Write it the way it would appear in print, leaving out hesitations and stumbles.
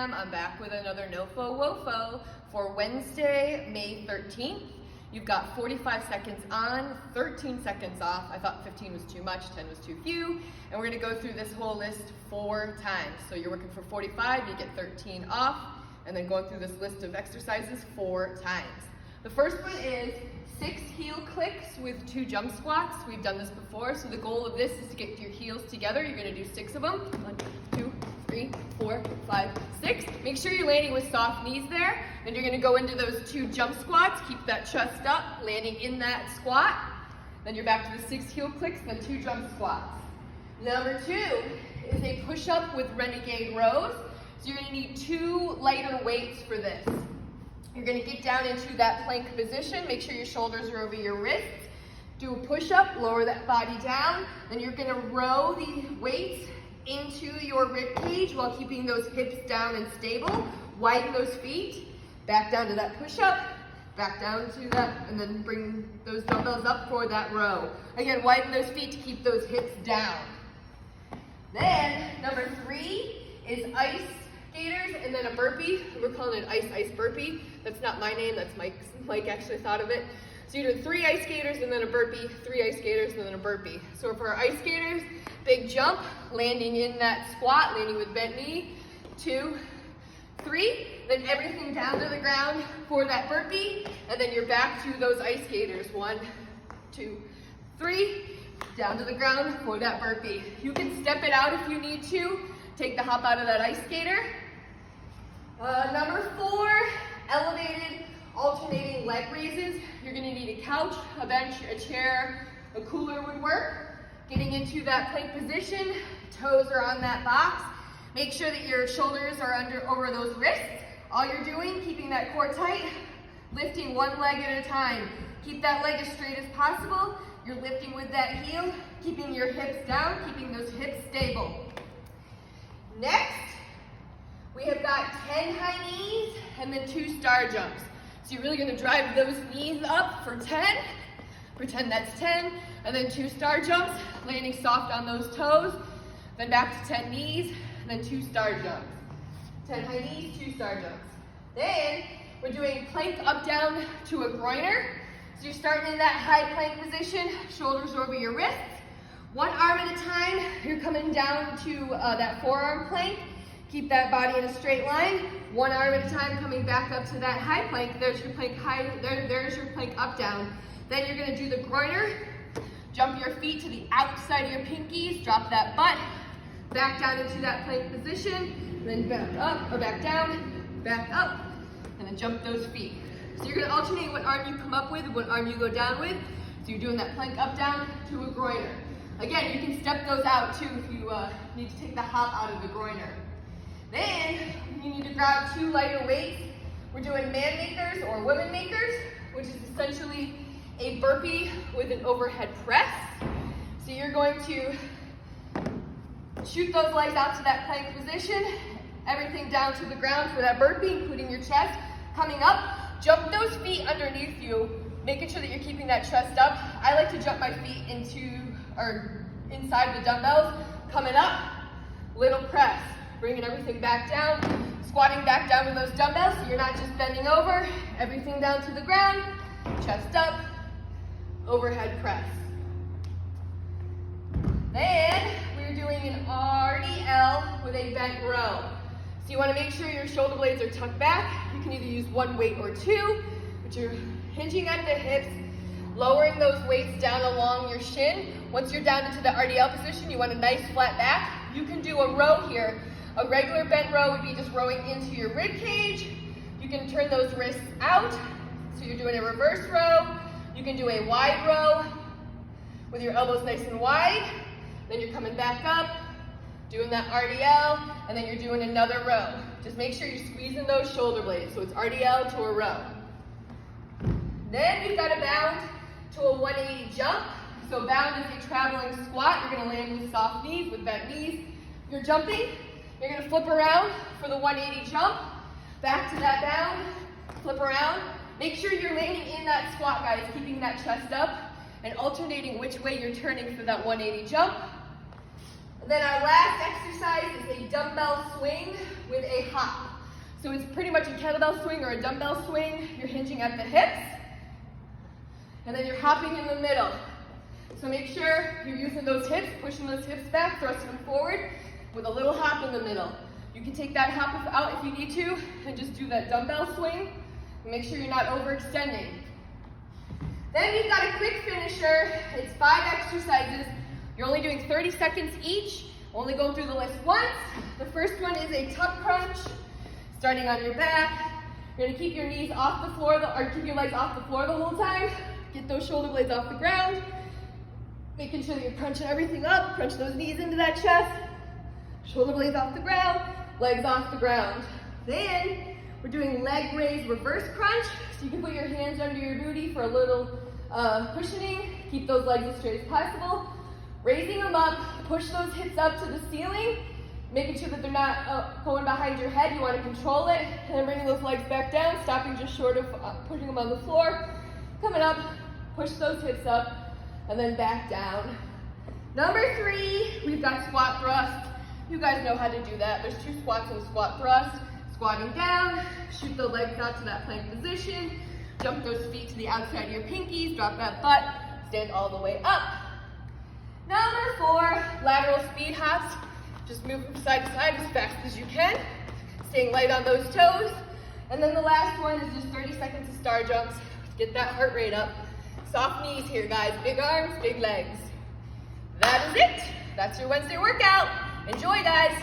Instagram. I'm back with another NoFo WoFo for Wednesday, May 13th. You've got 45 seconds on, 13 seconds off. I thought 15 was too much, 10 was too few. And we're gonna go through this whole list 4 times. So you're working for 45, you get 13 off, and then going through this list of exercises 4 times. The first one is 6 heel clicks with 2 jump squats. We've done this before, so the goal of this is to get your heels together. You're gonna do 6 of them. 1, 2, 3, 4, 5, 6. Make sure you're landing with soft knees there. Then you're gonna go into those 2 jump squats. Keep that chest up, landing in that squat. Then you're back to the 6 heel clicks, then 2 jump squats. Number 2 is a push-up with renegade rows. So you're gonna need 2 lighter weights for this. You're gonna get down into that plank position. Make sure your shoulders are over your wrists. Do a push-up, lower that body down. Then you're gonna row the weights into your rib cage while keeping those hips down and stable. Widen those feet, back down to that push-up, back down to that, and then bring those dumbbells up for that row. Again, widen those feet to keep those hips down. Then, number 3 is ice skaters and then a burpee. We're calling it ice burpee. That's not my name, that's Mike's. Mike actually thought of it. So you're doing 3 ice skaters and then a burpee, 3 ice skaters and then a burpee. So for our ice skaters, big jump, landing in that squat, landing with bent knee, 2, 3, then everything down to the ground for that burpee, and then you're back to those ice skaters. 1, 2, 3, down to the ground for that burpee. You can step it out if you need to. Take the hop out of that ice skater. Number 4, elevated alternating leg raises. You're gonna need a couch, a bench, a chair, a cooler would work. Getting into that plank position, toes are on that box. Make sure that your shoulders are over those wrists. All you're doing, keeping that core tight, lifting one leg at a time. Keep that leg as straight as possible. You're lifting with that heel, keeping your hips down, keeping those hips stable. Next, we have got 10 high knees and then 2 star jumps. So you're really gonna drive those knees up for 10, pretend that's 10, and then 2 star jumps, landing soft on those toes, then back to 10 knees, and then 2 star jumps. 10 high knees, 2 star jumps. Then we're doing plank up down to a groiner. So you're starting in that high plank position, shoulders over your wrists. 1 arm at a time, you're coming down to that forearm plank. Keep that body in a straight line. 1 arm at a time, coming back up to that high plank. There's your plank high, there's your plank up down. Then you're gonna do the groiner. Jump your feet to the outside of your pinkies, drop that butt, back down into that plank position, then back up, or back down, back up, and then jump those feet. So you're gonna alternate what arm you come up with and what arm you go down with. So you're doing that plank up down to a groiner. Again, you can step those out too if you need to take the hop out of the groiner. Then you need to grab 2 lighter weights. We're doing man makers or women makers, which is essentially a burpee with an overhead press. So you're going to shoot those legs out to that plank position, everything down to the ground for that burpee, including your chest. Coming up, jump those feet underneath you, making sure that you're keeping that chest up. I like to jump my feet inside the dumbbells. Coming up, little press, bringing everything back down, squatting back down with those dumbbells so you're not just bending over, everything down to the ground, chest up, overhead press. Then we're doing an RDL with a bent row. So you want to make sure your shoulder blades are tucked back. You can either use 1 weight or 2, but you're hinging at the hips, lowering those weights down along your shin. Once you're down into the RDL position, you want a nice flat back. You can do a row here. A regular bent row would be just rowing into your rib cage. You can turn those wrists out, so you're doing a reverse row. You can do a wide row with your elbows nice and wide. Then you're coming back up, doing that RDL, and then you're doing another row. Just make sure you're squeezing those shoulder blades, so it's RDL to a row. Then we've got a bound to a 180 jump. So bound is a traveling squat. You're gonna land with soft knees, with bent knees. You're jumping, you're gonna flip around for the 180 jump, back to that bound, flip around. Make sure you're landing in that squat, guys, keeping that chest up and alternating which way you're turning for that 180 jump. And then our last exercise is a dumbbell swing with a hop. So it's pretty much a kettlebell swing or a dumbbell swing. You're hinging at the hips, and then you're hopping in the middle. So make sure you're using those hips, pushing those hips back, thrusting them forward with a little hop in the middle. You can take that hop out if you need to and just do that dumbbell swing. Make sure you're not overextending. Then we've got a quick finisher. It's 5 exercises. You're only doing 30 seconds each. Only go through the list once. The first one is a tuck crunch, starting on your back. You're gonna keep your knees off the floor, or keep your legs off the floor the whole time. Get those shoulder blades off the ground. Making sure that you're crunching everything up. Crunch those knees into that chest. Shoulder blades off the ground, legs off the ground. Then we're doing leg raise reverse crunch. So you can put your hands under your booty for a little cushioning. Keep those legs as straight as possible. Raising them up, push those hips up to the ceiling, making sure that they're not going behind your head. You want to control it. And then bringing those legs back down, stopping just short of pushing them on the floor. Coming up, push those hips up, and then back down. Number 3, we've got squat thrust. You guys know how to do that. There's 2 squats and a squat thrust. Squatting down, shoot the legs out to that plank position, jump those feet to the outside of your pinkies, drop that butt, stand all the way up. Number 4, lateral speed hops. Just move from side to side as fast as you can, staying light on those toes. And then the last one is just 30 seconds of star jumps. Get that heart rate up. Soft knees here, guys. Big arms, big legs. That is it. That's your Wednesday workout. Enjoy, guys.